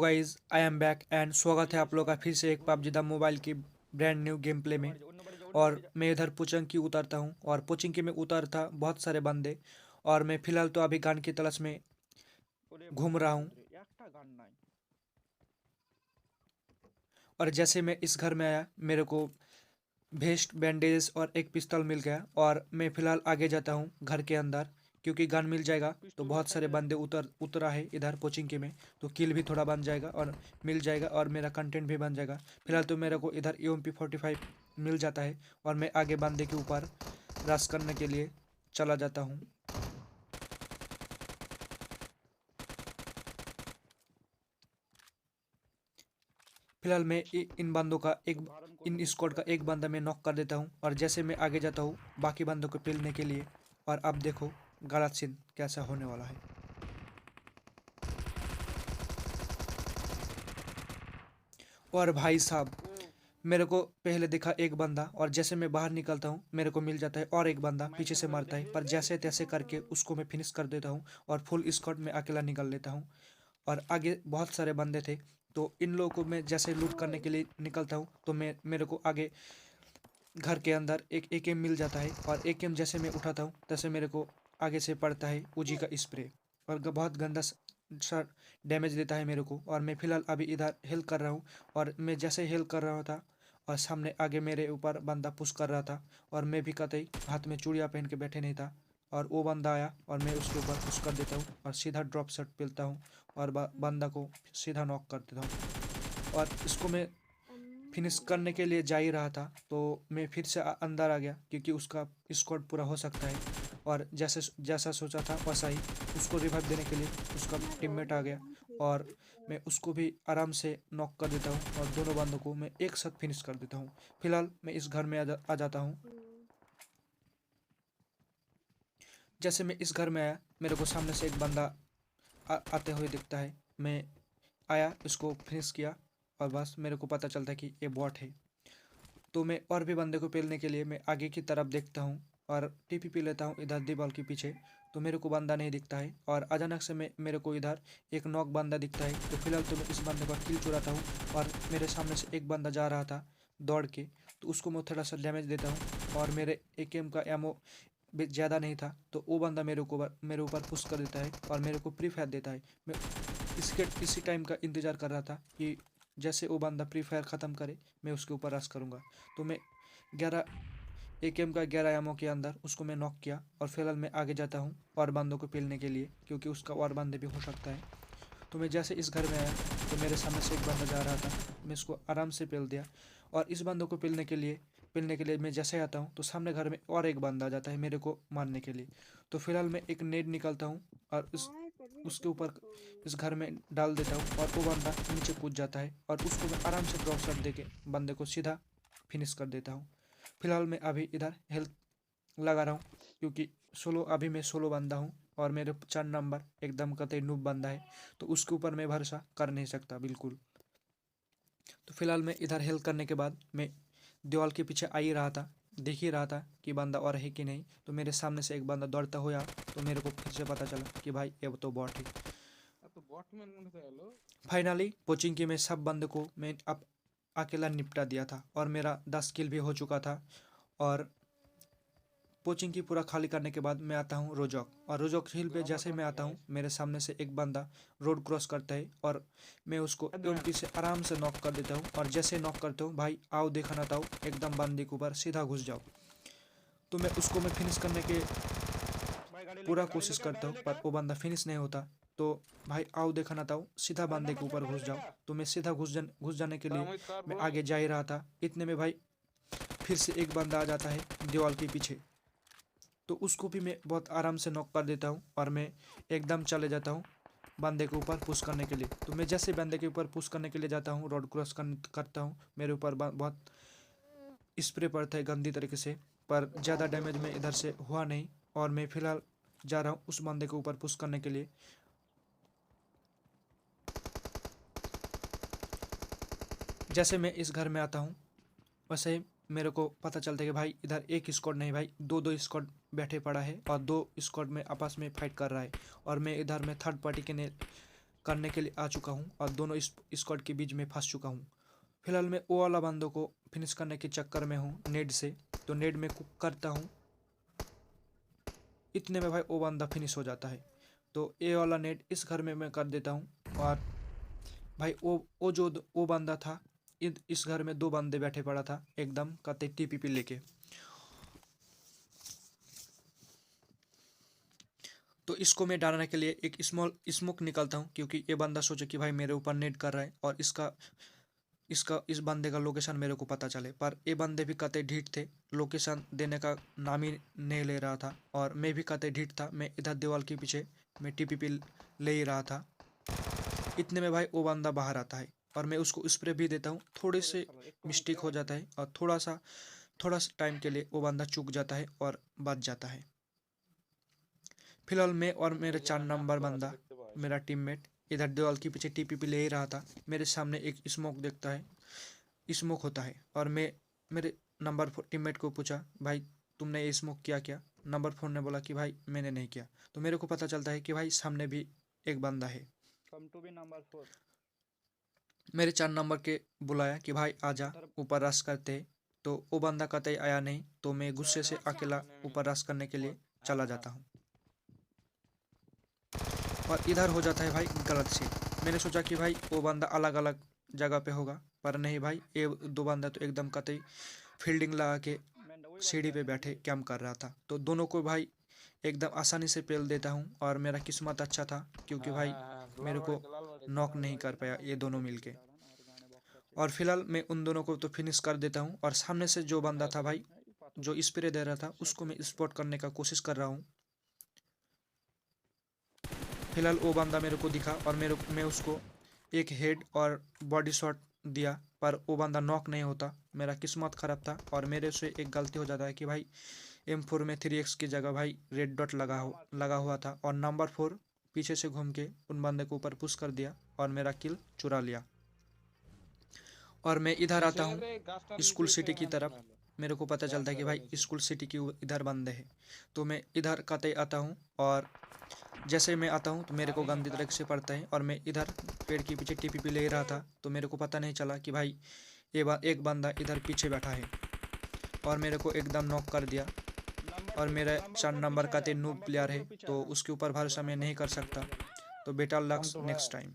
Guys I am back and स्वागत है आप लोग का फिर से एक पबजी द मोबाइल की ब्रांड न्यू गेम प्ले में। और मैं इधर पुचंकी उतरता हूँ और पुचंकी में उतरता बहुत सारे बंदे। और मैं फिलहाल तो अभी गन की तलाश में घूम रहा हूँ। और जैसे मैं इस घर में आया मेरे को वेस्ट बैंडेज और एक पिस्तौल मिल गया और मैं फिलहाल आगे जाता हूँ घर के अंदर, क्योंकि गन मिल जाएगा तो बहुत सारे बंदे उतरा है इधर पोचिंग में, तो किल भी थोड़ा बन जाएगा और मिल जाएगा और मेरा कंटेंट भी बन जाएगा। फिलहाल तो मेरे को इधर EMP45 मिल जाता है और मैं आगे बंदे के ऊपर रश करने के लिए चला जाता हूँ। फिलहाल मैं इन स्क्वाड का एक बंदा मैं नॉक कर देता हूँ और जैसे मैं आगे जाता हूँ बाकी बंदों को पेलने के लिए। और अब देखो गलत सीन कैसा होने वाला है। और भाई साहब मेरे को पहले दिखा एक बंदा और जैसे मैं बाहर निकलता हूँ मेरे को मिल जाता है और एक बंदा पीछे से मारता है, पर जैसे तैसे करके उसको मैं फिनिश कर देता हूँ और फुल स्क्वाड में अकेला निकल लेता हूँ। और आगे बहुत सारे बंदे थे, तो इन लोगों को मैं जैसे लूट करने के लिए निकलता हूँ तो मेरे को आगे घर के अंदर एक AKM मिल जाता है और AKM जैसे मैं उठाता हूँ तैसे मेरे को आगे से पड़ता है उजी का स्प्रे और बहुत गंदा सा डैमेज देता है मेरे को। और मैं फिलहाल अभी इधर हेल्प कर रहा हूँ और मैं जैसे हेल्प कर रहा था और सामने आगे मेरे ऊपर बंदा पुश कर रहा था और मैं भी कतई हाथ में चूड़ियाँ पहन के बैठे नहीं था। और वो बंदा आया और मैं उसके ऊपर पुश कर देता हूँ और सीधा ड्रॉप शॉट पेलता हूँ और बंदा को सीधा नॉक कर देता हूँ। और इसको मैं फिनिश करने के लिए जा ही रहा था तो मैं फिर से अंदर आ गया, क्योंकि उसका स्क्वाड पूरा हो सकता है। और जैसे जैसा सोचा था वैसा ही उसको रिवाइव देने के लिए उसका टीममेट आ गया और मैं उसको भी आराम से नॉक कर देता हूँ और दोनों बंदों को मैं एक साथ फिनिश कर देता हूँ। फिलहाल मैं इस घर में आ जाता हूँ। जैसे मैं इस घर में आया मेरे को सामने से एक बंदा आते हुए दिखता है। मैं आया उसको फिनिश किया और बस मेरे को पता चलता है कि ये बॉट है। तो मैं और भी बंदे को पेलने के लिए मैं आगे की तरफ देखता हूँ और TP पी लेता हूँ इधर दीवार के पीछे, तो मेरे को बंदा नहीं दिखता है और अचानक से मेरे को इधर एक नॉक बंदा दिखता है। तो फिलहाल तो मैं इस बंदे का किल चुराता हूँ और मेरे सामने से एक बंदा जा रहा था दौड़ के, तो उसको मैं थोड़ा सा डैमेज देता हूँ और मेरे AKM का एमओ भी ज़्यादा नहीं था, तो वो बंदा मेरे ऊपर पुश कर देता है और मेरे को प्री फायर देता है। मैं इसी टाइम का इंतज़ार कर रहा था कि जैसे वो बंदा प्री फायर ख़त्म करे मैं उसके ऊपर रश करूँगा। तो मैं 11 AKM का 11 एमओ के अंदर उसको मैं नॉक किया और फिलहाल मैं आगे जाता हूँ और बंदों को पेलने के लिए, क्योंकि उसका और बंदे भी हो सकता है। तो मैं जैसे इस घर में आया तो मेरे सामने से एक बंदा जा रहा था, मैं इसको आराम से पेल दिया। और इस बंदों को पेलने के लिए मैं जैसे आता हूँ तो सामने घर में और एक बंदा आ जाता है मेरे को मारने के लिए। तो फिलहाल मैं एक नेट निकालता हूँ और उसके ऊपर इस घर में डाल देता हूँ और वो बंदा नीचे कूद जाता है और उसको मैं आराम से ड्रॉप शॉट दे के बंदे को सीधा फिनिश कर देता हूँ। फिलहाल मैं अभी इधर हेल्थ लगा रहा हूँ, क्योंकि अभी मैं सोलो बंदा हूँ और मेरे 4 नंबर एकदम कतई नूब बंदा है, तो उसके ऊपर मैं भरोसा कर नहीं सकता बिल्कुल। तो फिलहाल मैं इधर हेल्प करने के बाद मैं दीवार के पीछे आ ही रहा था, देख ही रहा था कि बंदा और है कि नहीं। तो मेरे सामने से एक बंदा दौड़ता हुआ तो मेरे को फिर से पता चला कि भाई ये तो बॉट है। फाइनली कोचिंग के में सब बंदे को मैं अब अकेला निपटा दिया था और मेरा 10 किल भी हो चुका था। और कोचिंग की पूरा खाली करने के बाद मैं आता हूँ रोजॉक, और रोजॉक हिल पे जैसे मैं आता हूँ मेरे सामने से एक बंदा रोड क्रॉस करता है और मैं उसको UMP से आराम से नॉक कर देता हूँ। और जैसे नॉक करता हूँ भाई आओ देखा ना ताओ एकदम बंदे के ऊपर सीधा घुस जाओ। तो मैं फिनिश करने के पूरा कोशिश करता हूँ पर वो बंदा फिनिश नहीं होता। तो भाई आओ देखा ना ताओ सीधा बंदे के ऊपर घुस जाओ। तो मैं सीधा घुस जाने के लिए मैं आगे जा ही रहा था, इतने में भाई फिर से एक बंदा आ जाता है दीवार के पीछे। तो उसको भी मैं बहुत आराम से नॉक कर देता हूँ और मैं एकदम चले जाता हूँ बंदे के ऊपर पुश करने के लिए। तो मैं जैसे बंदे के ऊपर पुश करने के लिए जाता हूँ रोड क्रॉस करता हूँ मेरे ऊपर बहुत स्प्रे पड़ता है गंदी तरीके से, पर ज़्यादा डैमेज में इधर से हुआ नहीं। और मैं फ़िलहाल जा रहा हूँ उस बंदे के ऊपर पुश करने के लिए। जैसे मैं इस घर में आता हूँ वैसे ही मेरे को पता चलता है कि भाई इधर एक स्क्वाड नहीं भाई दो दो स्क्वाड बैठे पड़ा है और दो स्क्वाड में आपस में फाइट कर रहा है। और मैं इधर में थर्ड पार्टी के करने के लिए आ चुका हूँ और दोनों इस स्क्वाड के बीच में फंस चुका हूँ। फिलहाल मैं वो वाला बंदों को फिनिश करने के चक्कर में हूँ नेड से, तो नेड में कुक करता हूँ। इतने में भाई वो बंदा फिनिश हो जाता है। तो ये वाला नेड इस घर में मैं कर देता हूँ। और भाई वो बंदा था, इस घर में 2 बंदे बैठे पड़ा था एकदम कहते टीपीपी लेके। तो इसको मैं डालने के लिए एक स्मॉल स्मोक निकालता हूँ, क्योंकि ये बंदा सोचे कि भाई मेरे ऊपर नेट कर रहा है और इस बंदे का लोकेशन मेरे को पता चले। पर ये बंदे भी कते ढीठ थे, लोकेशन देने का नाम ही नहीं ले रहा था। और मैं भी कते ढीठ था, मैं इधर दीवार के पीछे मैं टीपीपी ले ही रहा था। इतने में भाई वो बंदा बाहर आता है और मैं उसको स्प्रे भी देता हूँ। थोड़े से मिस्टेक हो जाता है और थोड़ा सा टाइम के लिए वो बंदा चूक जाता है और बच जाता है। फिलहाल मैं और मेरे 4 नंबर बंदा, मेरा टीममेट, इधर दीवार के पीछे टीपीपी ले ही रहा था। मेरे सामने एक स्मोक देखता है, स्मोक होता है और मैं मेरे नंबर 4 टीममेट को पूछा, भाई तुमने ये स्मोक किया क्या? नंबर 4 ने बोला कि भाई मैंने नहीं किया। तो मेरे को पता चलता है कि भाई सामने भी एक बंदा है। मेरे 4 नंबर के बुलाया कि भाई आजा ऊपर रश करते हैं। तो वो बंदा कतई आया नहीं, तो मैं गुस्से से अकेला ऊपर रश करने के लिए चला जाता हूँ। और इधर हो जाता है भाई गलत से। मैंने सोचा कि भाई वो बंदा अलग अलग जगह पे होगा, पर नहीं भाई, ये 2 बंदा तो एकदम कतई फील्डिंग लगा के सीढ़ी पे बैठे कैंप कर रहा था। तो दोनों को भाई एकदम आसानी से पेल देता हूँ। और मेरा किस्मत अच्छा था, क्योंकि भाई मेरे को नॉक नहीं कर पाया ये दोनों मिलके। और फिलहाल मैं उन दोनों को तो फिनिश कर देता हूँ। और सामने से जो बंदा था भाई, जो स्प्रे दे रहा था, उसको मैं स्पॉट करने का कोशिश कर रहा हूँ। फिलहाल वो बंदा मेरे को दिखा और मैं उसको एक हेड और बॉडी शॉट दिया, पर वो बंदा नॉक नहीं होता। मेरा किस्मत ख़राब था और मेरे से एक गलती हो जाता है कि भाई M4 में 3x की जगह भाई रेड डॉट लगा हुआ था। और नंबर 4 पीछे से घूम के उन बंदे को ऊपर पुश कर दिया और मेरा किल चुरा लिया। और मैं इधर आता हूँ स्कूल सिटी की तरफ। मेरे को पता चलता है कि भाई स्कूल सिटी की इधर बंदे हैं। तो मैं इधर कतई आता हूँ और जैसे मैं आता हूँ तो मेरे को गंदी तरह से पड़ता है। और मैं इधर पेड़ के पीछे टीपीपी ले रहा था, तो मेरे को पता नहीं चला कि भाई एक बंदा इधर पीछे बैठा है और मेरे को एकदम नॉक कर दिया। और मेरा 4 नंबर का नूब प्लेयर है, तो उसके ऊपर भरोसा मैं नहीं कर सकता। तो बेटर लक्स नेक्स्ट टाइम।